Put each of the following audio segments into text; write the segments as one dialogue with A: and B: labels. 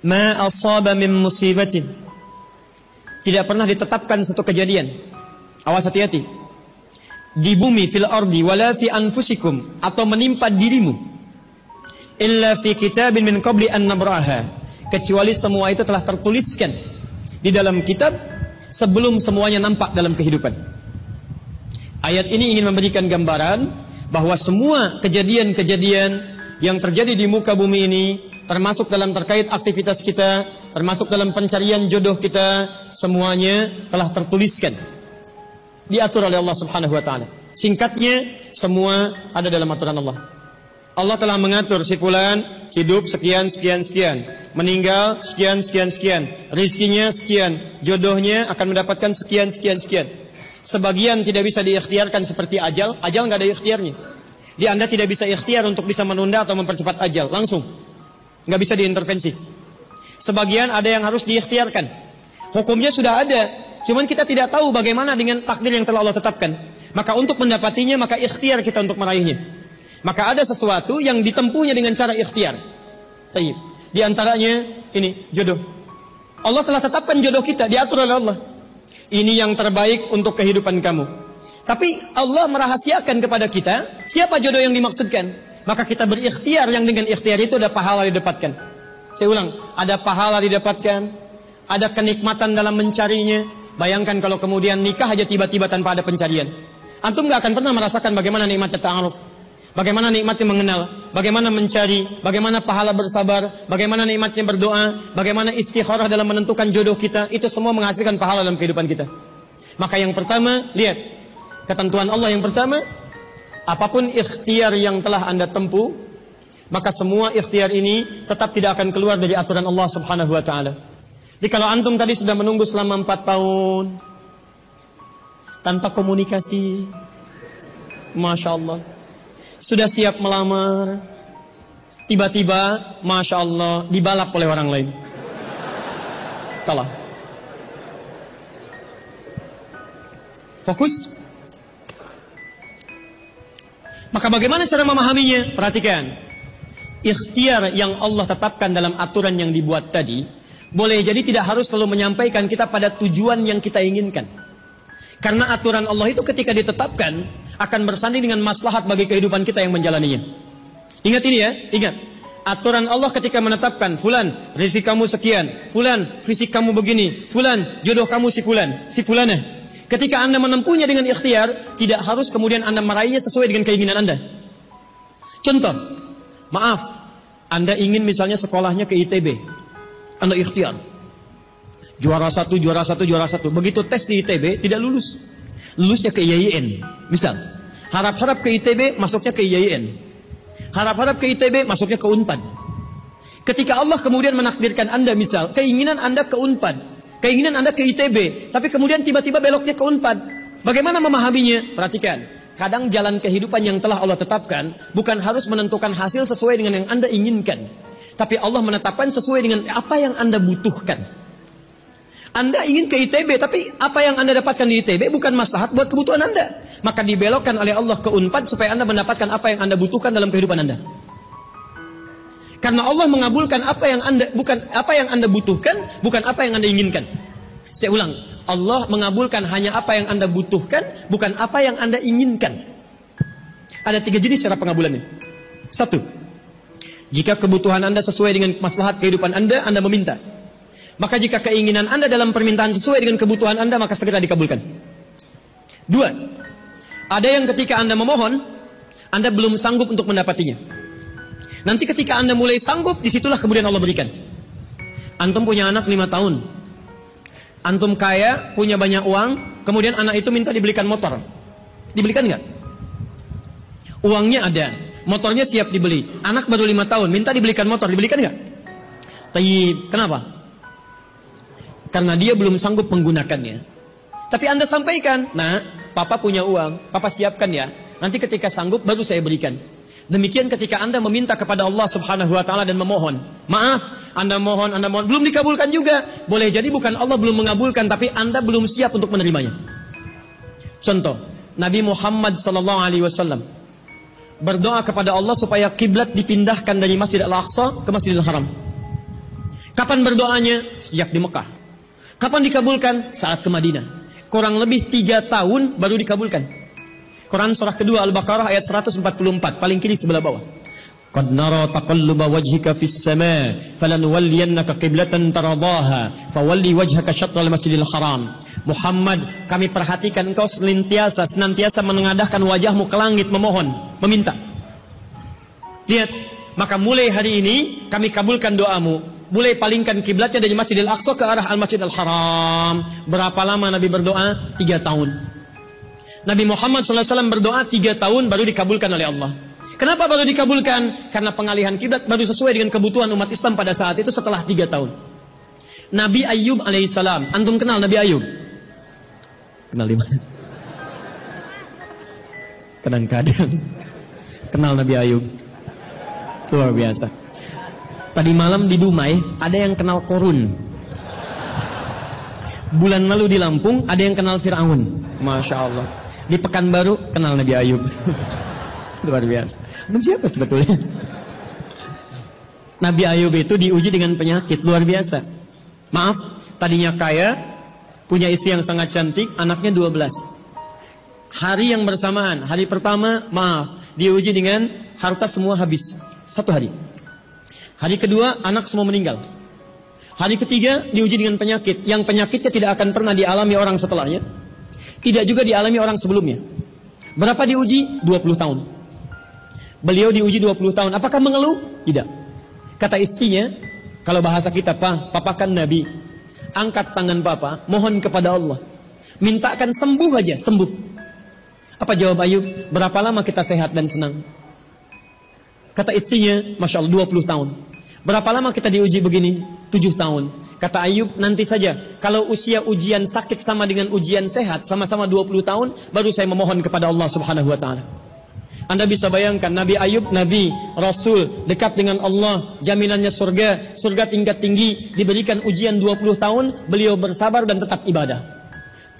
A: Ma asaba min musibatin, tidak pernah ditetapkan satu kejadian, awas hati-hati, di bumi fil ardi wala fi anfusikum, atau menimpa dirimu, illa fi kitabin min qabli an nabraha, kecuali semua itu telah tertuliskan di dalam kitab sebelum semuanya nampak dalam kehidupan. Ayat ini ingin memberikan gambaran bahwa semua kejadian-kejadian yang terjadi di muka bumi ini, termasuk dalam terkait aktivitas kita, termasuk dalam pencarian jodoh kita, semuanya telah tertuliskan, diatur oleh Allah Subhanahu wa taala. Singkatnya, semua ada dalam aturan Allah. Allah telah mengatur si fulan hidup sekian sekian sekian, meninggal sekian sekian sekian, rizkinya sekian, jodohnya akan mendapatkan sekian sekian sekian. Sebagian tidak bisa diikhtiarkan seperti ajal, ajal nggak ada ikhtiarnya. Di Anda tidak bisa ikhtiar untuk bisa menunda atau mempercepat ajal, langsung nggak bisa diintervensi. Sebagian ada yang harus diikhtiarkan, hukumnya sudah ada, cuman kita tidak tahu bagaimana dengan takdir yang telah Allah tetapkan. Maka untuk mendapatinya, maka ikhtiar kita untuk meraihnya. Maka ada sesuatu yang ditempuhnya dengan cara ikhtiar. Tayyib. Di antaranya ini jodoh. Allah telah tetapkan jodoh kita, diatur oleh Allah. Ini yang terbaik untuk kehidupan kamu. Tapi Allah merahasiakan kepada kita siapa jodoh yang dimaksudkan. Maka kita berikhtiar, yang dengan ikhtiar itu ada pahala didapatkan. Saya ulang, ada pahala didapatkan, ada kenikmatan dalam mencarinya. Bayangkan kalau kemudian nikah aja tiba-tiba tanpa ada pencarian. Antum gak akan pernah merasakan bagaimana nikmatnya ta'aruf, bagaimana nikmatnya mengenal, bagaimana mencari, bagaimana pahala bersabar, bagaimana nikmatnya berdoa, bagaimana istikharah dalam menentukan jodoh kita. Itu semua menghasilkan pahala dalam kehidupan kita. Maka yang pertama, lihat ketentuan Allah yang pertama, apapun ikhtiar yang telah Anda tempuh, maka semua ikhtiar ini tetap tidak akan keluar dari aturan Allah Subhanahu wa taala. Jadi kalau antum tadi sudah menunggu selama 4 tahun tanpa komunikasi, Masya Allah, sudah siap melamar, tiba-tiba Masya Allah dibalap oleh orang lain, kalah. Fokus. Maka bagaimana cara memahaminya? Perhatikan, ikhtiar yang Allah tetapkan dalam aturan yang dibuat tadi, boleh jadi tidak harus selalu menyampaikan kita pada tujuan yang kita inginkan. Karena aturan Allah itu ketika ditetapkan akan bersanding dengan maslahat bagi kehidupan kita yang menjalaninya. Ingat ini ya, ingat. Aturan Allah ketika menetapkan, fulan, rezeki kamu sekian, fulan, fisik kamu begini, fulan, jodoh kamu si fulan, si fulanah. Ketika Anda menempuhnya dengan ikhtiar, tidak harus kemudian Anda meraihnya sesuai dengan keinginan Anda. Contoh, maaf, Anda ingin misalnya sekolahnya ke ITB, Anda ikhtiar, juara satu, juara satu, juara satu. Begitu tes di ITB, tidak lulus, lulusnya ke IAIN. Misal, harap-harap ke ITB, masuknya ke IAIN. Harap-harap ke ITB, masuknya ke UNPAD. Ketika Allah kemudian menakdirkan Anda, misal, keinginan Anda ke UNPAD, keinginan Anda ke ITB, tapi kemudian tiba-tiba beloknya ke UNPAD. Bagaimana memahaminya? Perhatikan, kadang jalan kehidupan yang telah Allah tetapkan bukan harus menentukan hasil sesuai dengan yang Anda inginkan, tapi Allah menetapkan sesuai dengan apa yang Anda butuhkan. Anda ingin ke ITB, tapi apa yang Anda dapatkan di ITB bukan maslahat buat kebutuhan Anda. Maka dibelokkan oleh Allah ke UNPAD supaya Anda mendapatkan apa yang Anda butuhkan dalam kehidupan Anda. Karena Allah mengabulkan apa yang Anda butuhkan, bukan apa yang Anda inginkan. Saya ulang, Allah mengabulkan hanya apa yang Anda butuhkan, bukan apa yang Anda inginkan. Ada 3 jenis cara pengabulannya. 1, jika kebutuhan Anda sesuai dengan maslahat kehidupan Anda meminta. Maka jika keinginan Anda dalam permintaan sesuai dengan kebutuhan Anda, maka segera dikabulkan. 2, ada yang ketika Anda memohon, Anda belum sanggup untuk mendapatinya. Nanti ketika Anda mulai sanggup, disitulah kemudian Allah berikan. Antum punya anak 5 tahun. Antum kaya, punya banyak uang, kemudian anak itu minta dibelikan motor. Dibelikan nggak? Uangnya ada, motornya siap dibeli. Anak baru 5 tahun, minta dibelikan motor, dibelikan nggak? Tayyib, kenapa? Karena dia belum sanggup menggunakannya. Tapi Anda sampaikan, nah, papa punya uang, papa siapkan ya. Nanti ketika sanggup, baru saya berikan. Demikian ketika Anda meminta kepada Allah Subhanahu wa taala dan memohon. Maaf, Anda mohon, belum dikabulkan juga. Boleh jadi bukan Allah belum mengabulkan, tapi Anda belum siap untuk menerimanya. Contoh, Nabi Muhammad sallallahu alaihi wasallam berdoa kepada Allah supaya kiblat dipindahkan dari Masjid Al-Aqsa ke Masjidil Haram. Kapan berdoanya? Sejak di Mekah. Kapan dikabulkan? Saat ke Madinah. Kurang lebih 3 tahun baru dikabulkan. Quran surah kedua Al-Baqarah ayat 144, paling kiri sebelah bawah. Qad nara taqalluba wajhika fis sama falanuwalliyannaka qiblatan taradaha fawalli wajhaka syatral Masjidil Haram. Muhammad, kami perhatikan engkau senantiasa menengadahkan wajahmu ke langit memohon, meminta. Lihat, maka mulai hari ini kami kabulkan doamu. Mulai palingkan kiblatnya dari Masjidil Aqsa ke arah Al-Masjidil Haram. Berapa lama Nabi berdoa? 3 tahun. Nabi Muhammad SAW berdoa 3 tahun baru dikabulkan oleh Allah. Kenapa baru dikabulkan? Karena pengalihan kiblat baru sesuai dengan kebutuhan umat Islam pada saat itu setelah 3 tahun. Nabi Ayub alaihissalam. Antum kenal Nabi Ayub? Kenal di mana? Kadang-kadang kenal Nabi Ayub. Luar biasa. Tadi malam di Dumai ada yang kenal Korun. Bulan lalu di Lampung ada yang kenal Fir'aun. Masya Allah. Di Pekanbaru kenal Nabi Ayub. Luar biasa. Itu siapa sebetulnya? Nabi Ayub itu diuji dengan penyakit luar biasa. Maaf, tadinya kaya, punya istri yang sangat cantik, anaknya 12. Hari yang bersamaan, hari pertama, maaf, diuji dengan harta semua habis. 1 hari. Hari kedua, anak semua meninggal. Hari ketiga, diuji dengan penyakit. Yang penyakitnya tidak akan pernah dialami orang setelahnya. Tidak juga dialami orang sebelumnya. Berapa diuji? 20 tahun. Beliau diuji 20 tahun. Apakah mengeluh? Tidak. Kata istrinya, kalau bahasa kita, papa kan Nabi. Angkat tangan papa, mohon kepada Allah. Mintakan sembuh aja, sembuh. Apa jawab Ayub? Berapa lama kita sehat dan senang? Kata istrinya, Masya Allah, 20 tahun. Berapa lama kita diuji begini? 7 tahun. Kata Ayub, nanti saja. Kalau usia ujian sakit sama dengan ujian sehat, sama-sama 20 tahun, baru saya memohon kepada Allah Subhanahu wa Ta'ala. Anda bisa bayangkan Nabi Ayub, Nabi, Rasul, dekat dengan Allah, jaminannya surga, surga tingkat tinggi, diberikan ujian 20 tahun, beliau bersabar dan tetap ibadah.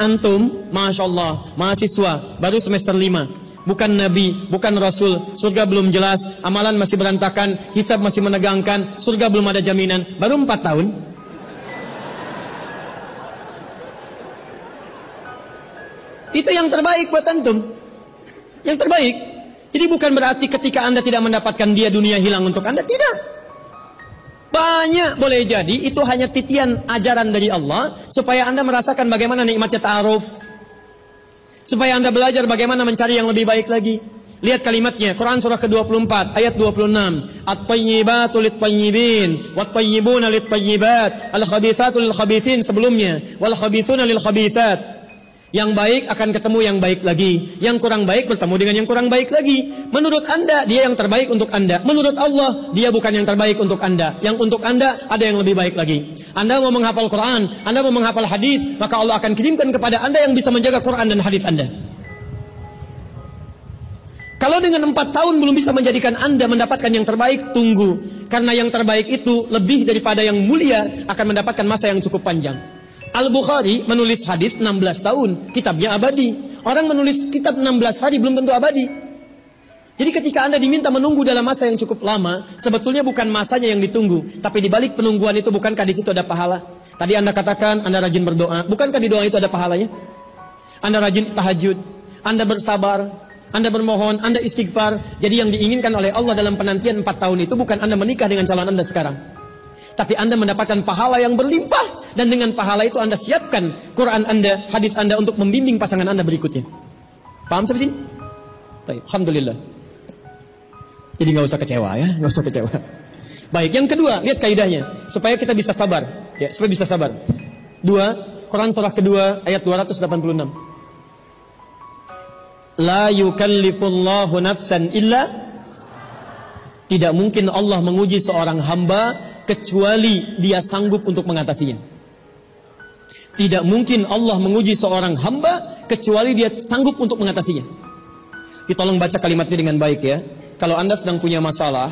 A: Antum, Masya Allah, mahasiswa, baru semester 5, bukan Nabi, bukan Rasul, surga belum jelas, amalan masih berantakan, hisab masih menegangkan, surga belum ada jaminan, baru 4 tahun. Itu yang terbaik buat antum. Yang terbaik. Jadi bukan berarti ketika Anda tidak mendapatkan dia, dunia hilang untuk Anda. Tidak. Banyak boleh jadi itu hanya titian ajaran dari Allah supaya Anda merasakan bagaimana nikmatnya ta'aruf. Supaya Anda belajar bagaimana mencari yang lebih baik lagi. Lihat kalimatnya, Quran surah ke-24 ayat 26. At-tayyibatu lit-tayyibin wat-tayyibuna lit-tayyibat al-khabithatu lil-khabithin sebelumnya wal khabithuna lil-khabithat. Yang baik akan ketemu yang baik lagi. Yang kurang baik bertemu dengan yang kurang baik lagi. Menurut Anda, dia yang terbaik untuk Anda. Menurut Allah, dia bukan yang terbaik untuk Anda. Yang untuk Anda, ada yang lebih baik lagi. Anda mau menghafal Quran, Anda mau menghafal hadis, maka Allah akan kirimkan kepada Anda yang bisa menjaga Quran dan hadis Anda. Kalau dengan 4 tahun belum bisa menjadikan Anda mendapatkan yang terbaik, tunggu. Karena yang terbaik itu lebih daripada yang mulia akan mendapatkan masa yang cukup panjang. Al-Bukhari menulis hadis 16 tahun, kitabnya abadi. Orang menulis kitab 16 hari belum tentu abadi. Jadi ketika Anda diminta menunggu dalam masa yang cukup lama, sebetulnya bukan masanya yang ditunggu, tapi di balik penungguan itu bukankah di situ ada pahala? Tadi Anda katakan Anda rajin berdoa, bukankah di doa itu ada pahalanya? Anda rajin tahajud, Anda bersabar, Anda bermohon, Anda istighfar. Jadi yang diinginkan oleh Allah dalam penantian 4 tahun itu bukan Anda menikah dengan calon Anda sekarang, tapi Anda mendapatkan pahala yang berlimpah. Dan dengan pahala itu Anda siapkan Quran Anda, hadis Anda untuk membimbing pasangan Anda berikutnya. Paham sampai sini? Baik, alhamdulillah. Jadi nggak usah kecewa ya, nggak usah kecewa. Baik, yang kedua, lihat kaidahnya supaya kita bisa sabar, ya, supaya bisa sabar. 2, Quran surah kedua ayat 286. La yukallifullahu nafsan illa. Tidak mungkin Allah menguji seorang hamba kecuali dia sanggup untuk mengatasinya. Tidak mungkin Allah menguji seorang hamba kecuali dia sanggup untuk mengatasinya. Tolong baca kalimatnya dengan baik ya. Kalau Anda sedang punya masalah,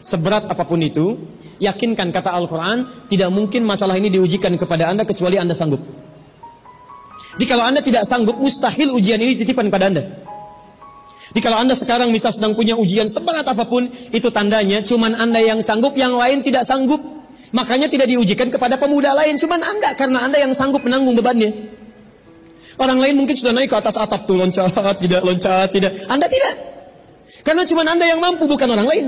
A: seberat apapun itu, yakinkan kata Al-Quran, tidak mungkin masalah ini diujikan kepada Anda kecuali Anda sanggup. Jadi kalau Anda tidak sanggup, mustahil ujian ini titipan pada Anda. Jadi kalau Anda sekarang misal sedang punya ujian seberat apapun, itu tandanya cuman Anda yang sanggup, yang lain tidak sanggup. Makanya tidak diujikan kepada pemuda lain, cuman Anda, karena Anda yang sanggup menanggung bebannya. Orang lain mungkin sudah naik ke atas atap tuh, loncat, tidak. Anda tidak. Karena cuman Anda yang mampu, bukan orang lain.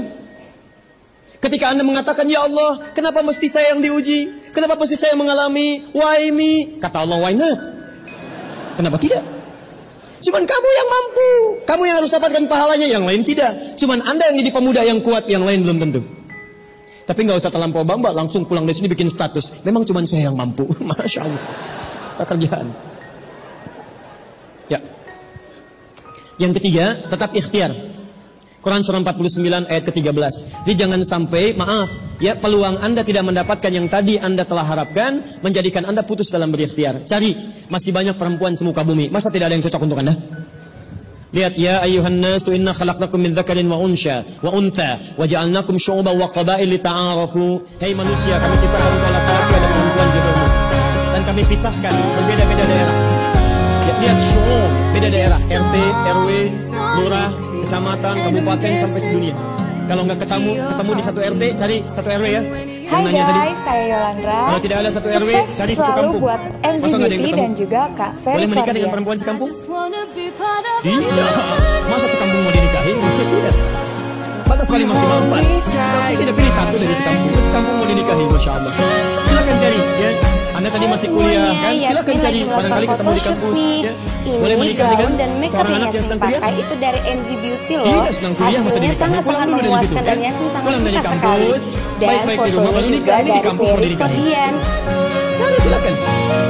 A: Ketika Anda mengatakan, ya Allah, kenapa mesti saya yang diuji? Kenapa mesti saya mengalami? Why me? Kata Allah, why not? Kenapa tidak? Cuman kamu yang mampu. Kamu yang harus dapatkan pahalanya, yang lain tidak. Cuman Anda yang jadi pemuda yang kuat, yang lain belum tentu. Tapi nggak usah terlampau bamba, langsung pulang dari sini bikin status. Memang cuman saya yang mampu. Masya Allah. Pekerjaan. Ya. Yang ketiga, tetap ikhtiar. Quran surah 49 ayat ke-13. Jadi jangan sampai, maaf, ya, peluang Anda tidak mendapatkan yang tadi Anda telah harapkan, menjadikan Anda putus dalam berikhtiar. Cari, masih banyak perempuan semuka bumi. Masa tidak ada yang cocok untuk Anda? Lihat, ya ayyuhan nasu inna khalaqnakum min dzakarin wa untha wa ja'alnakum syu'uban wa qabail lita'arafu. Hei manusia, kami ciptakan engkau laki-laki dan perempuan jodohmu. Dan kami pisahkan berbeda-beda daerah. Ya, lihat syu'ub, beda daerah, RT, RW, lurah, kecamatan, kabupaten, sampai sedunia. Kalau nggak ketemu di satu RT, cari satu RW ya.
B: Hai guys, saya Yolanda.
A: Kalau tidak ada satu RW, cari satu kampung.
B: Buat
A: Masa nggak ada yang ketemu?
B: dan juga Kak Ferry.
A: Boleh menikah dengan perempuan sekampung? Tidak. Masa sekampung mau dinikahi? Tidak. Batas paling maksimal 4. Sekampung tidak pilih satu dari sekampung. Terus sekampung mau dinikahi, Masya Allah. Silakan cari ya. Anda tadi masih kuliah kan? Silakan cari, barangkali ketemu di kampus ya. Boleh menikah dengan seorang anak yang sedang kuliah?
B: Itu dari NZ Beauty loh.
A: Tidak, sedang kuliah masa dinikahi. Pulang dulu dari situ kan? Pulang dari kampus, baik-baik di rumah baru nikah. Ini di kampus mau dinikahi. Cari silakan.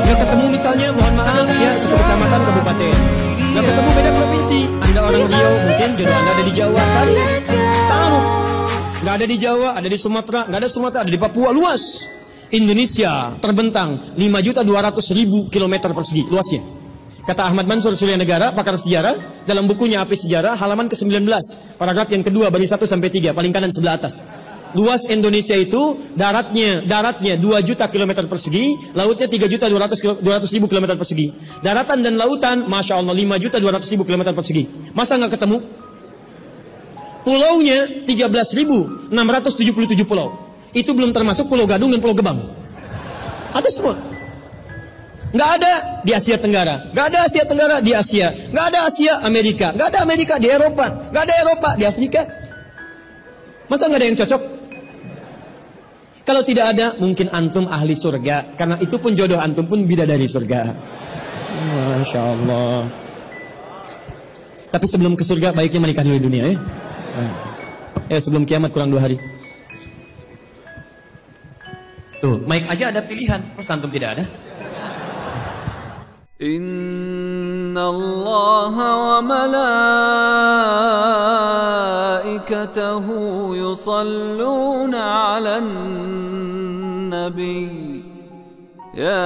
A: Nggak ketemu misalnya, mohon maaf ya, satu kecamatan, kabupaten. Nggak ketemu beda provinsi. Anda orang Riau, mungkin jodoh Anda ada di Jawa. Cari, tahu. Nggak ada di Jawa, ada di Sumatera. Nggak ada Sumatera, ada di Papua. Luas. Indonesia terbentang 5.200.000 km persegi luasnya. Kata Ahmad Mansur Surya Negara, pakar sejarah, dalam bukunya Api Sejarah, halaman ke-19, paragraf yang kedua, baris 1 sampai 3, paling kanan sebelah atas. Luas Indonesia itu daratnya 2 juta km persegi, lautnya 3.200.000 km persegi. Daratan dan lautan, masya Allah, 5.200.000 km persegi. Masa nggak ketemu? Pulaunya 13.677 pulau. Itu belum termasuk Pulau Gadung dan Pulau Gebang. Ada semua. Nggak ada di Asia Tenggara, nggak ada Asia Tenggara di Asia, nggak ada Asia Amerika, nggak ada Amerika di Eropa, nggak ada Eropa di Afrika. Masa nggak ada yang cocok? Kalau tidak ada, mungkin antum ahli surga, karena itu pun jodoh antum pun bidadari surga. Masya Allah. Tapi sebelum ke surga, baiknya menikah dulu di dunia ya. Sebelum kiamat kurang 2 hari. Tuh, mic aja ada pilihan, masa antum tidak ada?
C: Inna Allah wa malaikatahu yusalluna 'alan nabi ya